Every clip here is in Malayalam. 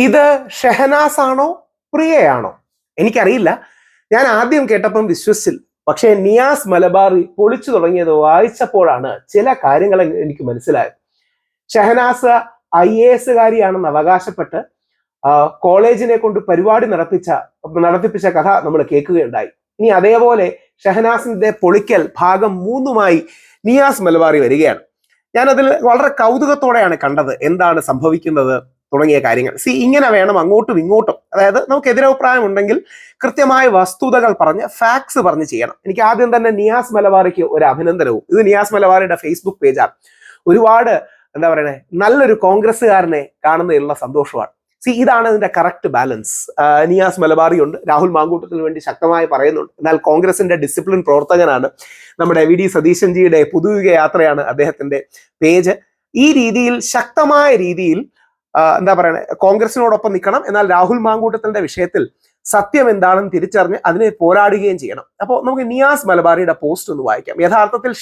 ഇത് ഷെഹനാസ് ആണോ പ്രിയയാണോ എനിക്കറിയില്ല. ഞാൻ ആദ്യം കേട്ടപ്പം വിശ്വസിച്ചില്ല. പക്ഷേ നിയാസ് മലബാറി പൊളിച്ചു തുടങ്ങിയത് വായിച്ചപ്പോഴാണ് ചില കാര്യങ്ങൾ എനിക്ക് മനസ്സിലായത്. ഷെഹനാസ് IAS കാരിയാണെന്ന് അവകാശപ്പെട്ട് കോളേജിനെ കൊണ്ട് പരിപാടി നടത്തിപ്പിച്ച കഥ നമ്മൾ കേൾക്കുകയുണ്ടായി. ഇനി അതേപോലെ ഷെഹനാസിന്റെ പൊളിക്കൽ ഭാഗം 3 നിയാസ് മലബാറി വരികയാണ്. ഞാനതിൽ വളരെ കൗതുകത്തോടെയാണ് കണ്ടത് എന്താണ് സംഭവിക്കുന്നത് തുടങ്ങിയ കാര്യങ്ങൾ. ഇങ്ങനെ വേണം അങ്ങോട്ടും ഇങ്ങോട്ടും, അതായത് നമുക്ക് എതിരഭിപ്രായം ഉണ്ടെങ്കിൽ കൃത്യമായ വസ്തുതകൾ പറഞ്ഞ് ഫാക്ട്സ് പറഞ്ഞ് ചെയ്യണം. എനിക്ക് ആദ്യം തന്നെ നിയാസ് മലബാറിക്ക് ഒരു അഭിനന്ദനവും. ഇത് നിയാസ് മലബാറിയുടെ ഫേസ്ബുക്ക് പേജാണ്. ഒരുപാട് എന്താ പറയണേ, നല്ലൊരു കോൺഗ്രസ്സുകാരനെ കാണുന്നതിലുള്ള സന്തോഷമാണ്. ഇതാണ് ഇതിന്റെ കറക്റ്റ് ബാലൻസ്. നിയാസ് മലബാറി ഉണ്ട്, രാഹുൽ മാങ്കൂട്ടത്തിന് വേണ്ടി ശക്തമായി പറയുന്നുണ്ട്. എന്നാൽ കോൺഗ്രസിന്റെ ഡിസിപ്ലിൻ പ്രവർത്തകനാണ്. നമ്മുടെ VD സതീശൻജിയുടെ പുതുയുഗ യാത്രയാണ് അദ്ദേഹത്തിന്റെ പേജ്. ഈ രീതിയിൽ ശക്തമായ രീതിയിൽ എന്താ പറയണേ, കോൺഗ്രസിനോടൊപ്പം നിൽക്കണം. എന്നാൽ രാഹുൽ മാങ്കൂട്ടത്തിന്റെ വിഷയത്തിൽ സത്യം എന്താണെന്ന് തിരിച്ചറിഞ്ഞ് അതിനെ പോരാടുകയും ചെയ്യണം. അപ്പോൾ നമുക്ക് നിയാസ് മലബാറിയുടെ പോസ്റ്റ് ഒന്ന് വായിക്കാം. യഥാർത്ഥത്തിൽ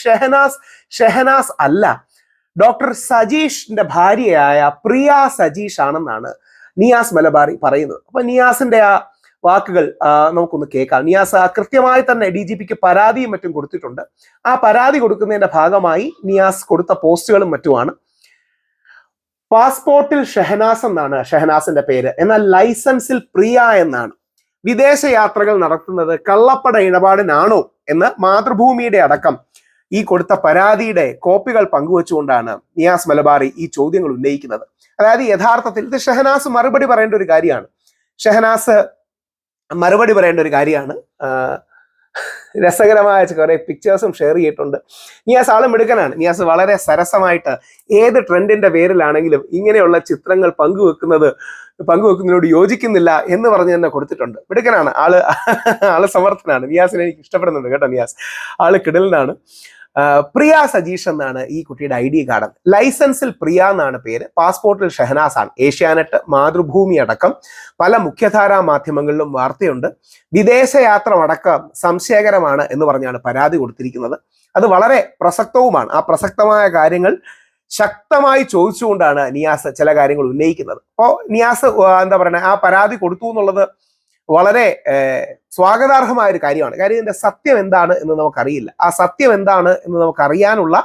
ഷെഹനാസ് അല്ല, ഡോക്ടർ സജീഷിന്റെ ഭാര്യയായ പ്രിയ സജീഷ് ആണെന്നാണ് നിയാസ് മലബാറി പറയുന്നത്. അപ്പൊ നിയാസിന്റെ ആ വാക്കുകൾ നമുക്കൊന്ന് കേൾക്കാം. നിയാസ് കൃത്യമായി തന്നെ DGPക്ക് പരാതിയും മറ്റും കൊടുത്തിട്ടുണ്ട്. ആ പരാതി കൊടുക്കുന്നതിന്റെ ഭാഗമായി നിയാസ് കൊടുത്ത പോസ്റ്റുകളും മറ്റുമാണ്. പാസ്പോർട്ടിൽ ഷെഹനാസ് എന്നാണ് ഷെഹനാസിന്റെ പേര്, എന്നാൽ ലൈസൻസിൽ പ്രിയ എന്നാണ്. വിദേശ യാത്രകൾ നടത്തുന്നത് കള്ളപ്പണ ഇടപാടിനാണോ എന്ന് മാതൃഭൂമിയുടെ അടക്കം ഈ കൊടുത്ത പരാതിയുടെ കോപ്പികൾ പങ്കുവെച്ചുകൊണ്ടാണ് നിയാസ് മലബാറി ഈ ചോദ്യങ്ങൾ ഉന്നയിക്കുന്നത്. അതായത് യഥാർത്ഥത്തിൽ ഇത് ഷെഹനാസ് മറുപടി പറയേണ്ട ഒരു കാര്യമാണ്. രസകരമായ കുറെ പിക്ചേഴ്സും ഷെയർ ചെയ്തിട്ടുണ്ട്. നിയാസ് ആളും മിടുക്കനാണ്. നിയാസ് വളരെ സരസമായിട്ട് ഏത് ട്രെൻഡിന്റെ പേരിലാണെങ്കിലും ഇങ്ങനെയുള്ള ചിത്രങ്ങൾ പങ്കുവെക്കുന്നതിനോട് യോജിക്കുന്നില്ല എന്ന് പറഞ്ഞ് തന്നെ കൊടുത്തിട്ടുണ്ട്. മിടുക്കനാണ് ആള് സമർത്ഥനാണ്. നിയാസിനെ എനിക്ക് ഇഷ്ടപ്പെടുന്നുണ്ട് കേട്ടോ. നിയാസ് ആള് കിടലിനാണ്. പ്രിയ സജീഷ് എന്നാണ് ഈ കുട്ടിയുടെ ID കാർഡ്. ലൈസൻസിൽ പ്രിയ എന്നാണ് പേര്, പാസ്പോർട്ടിൽ ഷെഹനാസ് ആണ്. ഏഷ്യാനെറ്റ്, മാതൃഭൂമി അടക്കം പല മുഖ്യധാരാ മാധ്യമങ്ങളിലും വാർത്തയുണ്ട്. വിദേശയാത്ര അടക്കം സംശയകരമാണ് എന്ന് പറഞ്ഞാണ് പരാതി കൊടുത്തിരിക്കുന്നത്. അത് വളരെ പ്രസക്തവുമാണ്. ആ പ്രസക്തമായ കാര്യങ്ങൾ ശക്തമായി ചോദിച്ചുകൊണ്ടാണ് നിയാസ് ചില കാര്യങ്ങൾ ഉന്നയിക്കുന്നത്. അപ്പോൾ നിയാസ് എന്താ പറയുക, ആ പരാതി കൊടുത്തു എന്നുള്ളത് വളരെ സ്വാഗതാർഹമായ ഒരു കാര്യമാണ്. കാര്യം ഇതിന്റെ സത്യം എന്താണ് എന്ന് നമുക്കറിയില്ല. ആ സത്യം എന്താണ് എന്ന് നമുക്കറിയാനുള്ള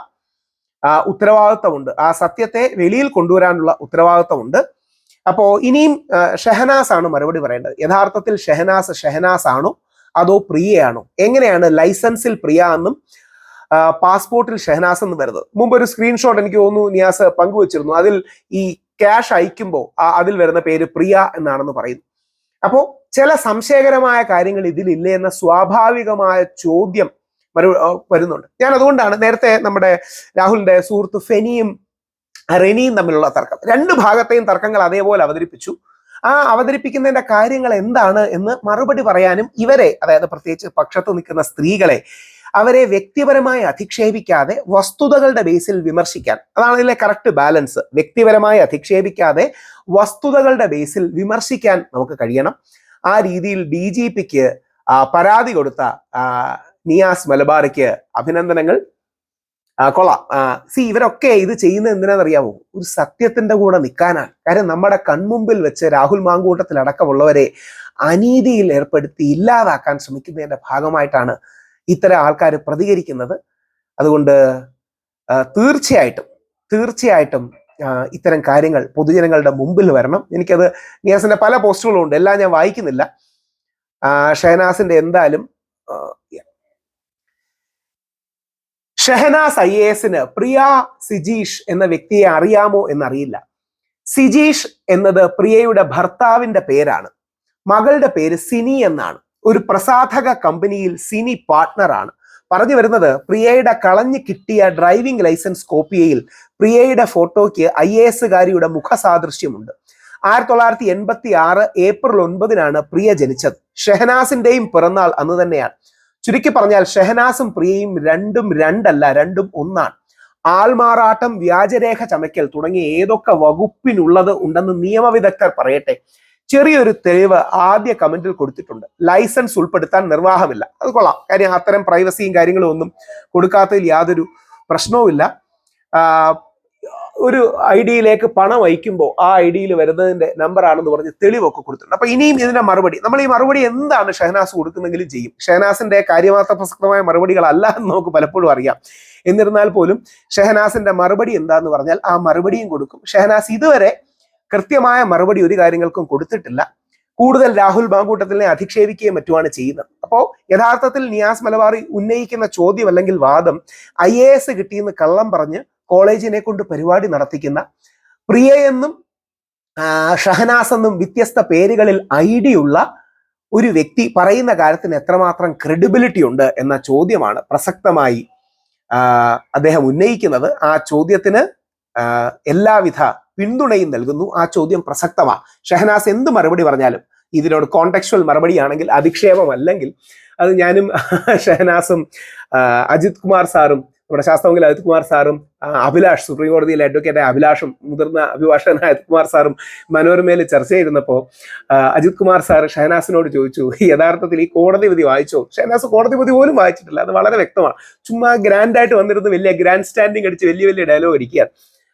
ഉത്തരവാദിത്വമുണ്ട്. ആ സത്യത്തെ വെളിയിൽ കൊണ്ടുവരാനുള്ള ഉത്തരവാദിത്വമുണ്ട്. അപ്പോ ഇനിയും ഷെഹനാസ് ആണ് മറുപടി പറയേണ്ടത്. യഥാർത്ഥത്തിൽ ഷെഹനാസ് ആണോ അതോ പ്രിയയാണോ? എങ്ങനെയാണ് ലൈസൻസിൽ പ്രിയ എന്നും പാസ്പോർട്ടിൽ ഷെഹനാസ് എന്നും വരുന്നത്? മുമ്പ് ഒരു സ്ക്രീൻഷോട്ട് എനിക്ക് തോന്നുന്നു നിയാസ് പങ്കുവച്ചിരുന്നു. അതിൽ ഈ ക്യാഷ് അയക്കുമ്പോൾ അതിൽ വരുന്ന പേര് പ്രിയ എന്നാണെന്ന് പറയുന്നു. അപ്പോ ചില സംശയകരമായ കാര്യങ്ങൾ ഇതിലില്ലേ എന്ന സ്വാഭാവികമായ ചോദ്യം വരുന്നുണ്ട്. ഞാൻ അതുകൊണ്ടാണ് നേരത്തെ നമ്മുടെ രാഹുലിന്റെ സുഹൃത്ത് ഫെനിയും റെനിയും തമ്മിലുള്ള തർക്കം, 2 ഭാഗത്തെയും തർക്കങ്ങൾ അതേപോലെ അവതരിപ്പിച്ചു. ആ അവതരിപ്പിക്കുന്നതിന്റെ കാര്യങ്ങൾ എന്താണ് എന്ന് മറുപടി പറയാനും ഇവരെ, അതായത് പ്രത്യേകിച്ച് പക്ഷത്ത് നിൽക്കുന്ന സ്ത്രീകളെ, അവരെ വ്യക്തിപരമായി അധിക്ഷേപിക്കാതെ വസ്തുതകളുടെ ബേസിൽ വിമർശിക്കാൻ, അതാണ് ഇതിലെ കറക്റ്റ് ബാലൻസ്. വ്യക്തിപരമായി അധിക്ഷേപിക്കാതെ വസ്തുതകളുടെ ബേസിൽ വിമർശിക്കാൻ നമുക്ക് കഴിയണം. ആ രീതിയിൽ DGPക്ക് പരാതി കൊടുത്ത നിയാസ് മലബാറിക്ക് അഭിനന്ദനങ്ങൾ. കൊള്ളാം. ഇവരൊക്കെ ഇത് ചെയ്യുന്നത് എന്തിനാണെന്നറിയാമോ? ഒരു സത്യത്തിന്റെ കൂടെ നിൽക്കാനാണ്. കാര്യം നമ്മുടെ കൺമുമ്പിൽ വെച്ച് രാഹുൽ മാങ്കൂട്ടത്തിലടക്കമുള്ളവരെ അനീതിയിൽ ഏർപ്പെടുത്തി ഇല്ലാതാക്കാൻ ശ്രമിക്കുന്നതിന്റെ ഭാഗമായിട്ടാണ് ഇത്തരം ആൾക്കാർ പ്രതികരിക്കുന്നത്. അതുകൊണ്ട് തീർച്ചയായിട്ടും ഇത്തരം കാര്യങ്ങൾ പൊതുജനങ്ങളുടെ മുമ്പിൽ വരണം. എനിക്കത് നിയാസിന്റെ പല പോസ്റ്റുകളും ഉണ്ട്, എല്ലാം ഞാൻ വായിക്കുന്നില്ല. ഷെഹനാസിന്റെ എന്തായാലും ഷെഹനാസ് IASന് പ്രിയ സിജീഷ് എന്ന വ്യക്തിയെ അറിയാമോ എന്നറിയില്ല. സിജീഷ് എന്നത് പ്രിയയുടെ ഭർത്താവിന്റെ പേരാണ്. മകളുടെ പേര് സിനി എന്നാണ്. ഒരു പ്രസാധക കമ്പനിയിൽ സിനി പാർട്ട്ണറാണ്. പറഞ്ഞു വരുന്നത്, പ്രിയയുടെ കളഞ്ഞു കിട്ടിയ ഡ്രൈവിംഗ് ലൈസൻസ് കോപ്പിയയിൽ പ്രിയയുടെ ഫോട്ടോയ്ക്ക് IAS കാരിയുടെ മുഖസാദൃശ്യമുണ്ട്. 1986 ഏപ്രിൽ 9 പ്രിയ ജനിച്ചത്. ഷെഹനാസിന്റെയും പിറന്നാൾ അന്ന് തന്നെയാണ്. ചുരുക്കി പറഞ്ഞാൽ ഷെഹനാസും പ്രിയയും രണ്ടും രണ്ടല്ല, രണ്ടും ഒന്നാണ്. ആൾമാറാട്ടം, വ്യാജരേഖ ചമയ്ക്കൽ തുടങ്ങിയ ഏതൊക്കെ വകുപ്പിനുള്ളത് ഉണ്ടെന്ന് നിയമവിദഗ്ധർ പറയട്ടെ. ചെറിയൊരു തെളിവ് ആദ്യ കമന്റിൽ കൊടുത്തിട്ടുണ്ട്. ലൈസൻസ് ഉൾപ്പെടുത്താൻ നിർവാഹമില്ല. അത് കൊള്ളാം. കാര്യം അത്തരം പ്രൈവസിയും കാര്യങ്ങളും ഒന്നും കൊടുക്കാത്തതിൽ യാതൊരു പ്രശ്നവുമില്ല. ഒരു ഐഡിയിലേക്ക് പണം അയക്കുമ്പോൾ ആ ഐഡിയിൽ വരുന്നതിന്റെ നമ്പർ ആണെന്ന് പറഞ്ഞ് തെളിവൊക്കെ കൊടുത്തിട്ടുണ്ട്. അപ്പൊ ഇനിയും ഇതിന്റെ മറുപടി, നമ്മൾ ഈ മറുപടി എന്താണ് ഷഹനാസ് കൊടുക്കുന്നെങ്കിലും ചെയ്യും. ഷഹനാസിന്റെ കാര്യമാത്ര പ്രസക്തമായ മറുപടികളല്ല എന്ന് നമുക്ക് പലപ്പോഴും അറിയാം. എന്നിരുന്നാൽ പോലും ഷഹനാസിന്റെ മറുപടി എന്താന്ന് പറഞ്ഞാൽ ആ മറുപടിയും കൊടുക്കും. ഷഹനാസ് ഇതുവരെ കൃത്യമായ മറുപടി ഒരു കാര്യങ്ങൾക്കും കൊടുത്തിട്ടില്ല. കൂടുതൽ രാഹുൽ മാങ്കൂട്ടത്തിനെ അധിക്ഷേപിക്കുകയും മറ്റുമാണ് ചെയ്യുന്നത്. അപ്പോൾ യഥാർത്ഥത്തിൽ നിയാസ് മലബാറി ഉന്നയിക്കുന്ന ചോദ്യം അല്ലെങ്കിൽ വാദം IAS കിട്ടിയെന്ന് കള്ളം പറഞ്ഞ് കോളേജിനെ കൊണ്ട് പരിപാടി നടത്തിക്കുന്ന, പ്രിയ എന്നും ഷഹനാസ് എന്നും വ്യത്യസ്ത പേരുകളിൽ ഐഡിയുള്ള ഒരു വ്യക്തി പറയുന്ന കാര്യത്തിന് എത്രമാത്രം ക്രെഡിബിലിറ്റി ഉണ്ട് എന്ന ചോദ്യമാണ് പ്രസക്തമായി അദ്ദേഹം ഉന്നയിക്കുന്നത്. ആ ചോദ്യത്തിന് എല്ലാവിധ പിന്തുണയും നൽകുന്നു. ആ ചോദ്യം പ്രസക്തമാണ്. ഷഹനാസ് എന്ത് മറുപടി പറഞ്ഞാലും, ഇതിനോട് കോണ്ടെക്സ്ച്വൽ മറുപടിയാണെങ്കിൽ, അധിക്ഷേപമല്ലെങ്കിൽ, അത് ഞാനും ഷഹനാസും അജിത് കുമാർ സാറും നമ്മുടെ ശാസ്ത്രമംഗല അജിത് കുമാർ സാറും അഭിലാഷ്, സുപ്രീം കോടതിയിലെ അഡ്വക്കേറ്റ് അഭിലാഷും മുതിർന്ന അഭിഭാഷകനായ അജിത് കുമാർ സാറും മനോരമയിൽ ചർച്ച ചെയ്തിരുന്നപ്പോൾ അജിത് കുമാർ സാർ ഷഹനാസിനോട് ചോദിച്ചു, യഥാർത്ഥത്തിൽ ഈ കോടതി വിധി വായിച്ചോ? ഷഹനാസ് കോടതി വിധി പോലും വായിച്ചിട്ടില്ല. അത് വളരെ വ്യക്തമാണ്. ചുമ്മാ ഗ്രാൻഡായിട്ട് വന്നിരുന്ന് വലിയ ഗ്രാൻഡ് സ്റ്റാൻഡിങ് അടിച്ച് വലിയ വലിയ ഡയലോഗ് അടിക്കുക.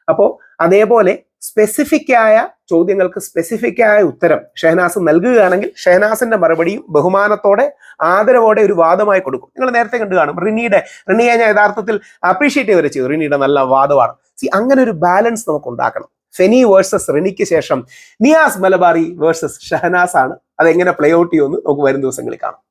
അപ്പോൾ അതേപോലെ സ്പെസിഫിക് ആയ ചോദ്യങ്ങൾക്ക് സ്പെസിഫിക് ആയ ഉത്തരം ഷഹനാസ് നൽകുകയാണെങ്കിൽ ഷഹനാസിന്റെ മറുപടിയും ബഹുമാനത്തോടെ ആദരവോടെ ഒരു വാദമായി കൊടുക്കും. നിങ്ങൾ നേരത്തെ കണ്ടു കാണും, റിനിയെ ഞാൻ യഥാർത്ഥത്തിൽ അപ്രീഷിയേറ്റ് വരെ ചെയ്തു. റിനിയുടെ നല്ല വാദമാണ്. അങ്ങനെ ഒരു ബാലൻസ് നമുക്ക് ഉണ്ടാക്കണം. ഫെനി വേഴ്സസ് റിനിക്ക് ശേഷം നിയാസ് മലബാറി വേഴ്സസ് ഷഹനാസ് ആണ്. അതെങ്ങനെ പ്ലേ ഔട്ട് ചെയ്യുമെന്ന് നമുക്ക് വരും ദിവസങ്ങളിൽ കാണാം.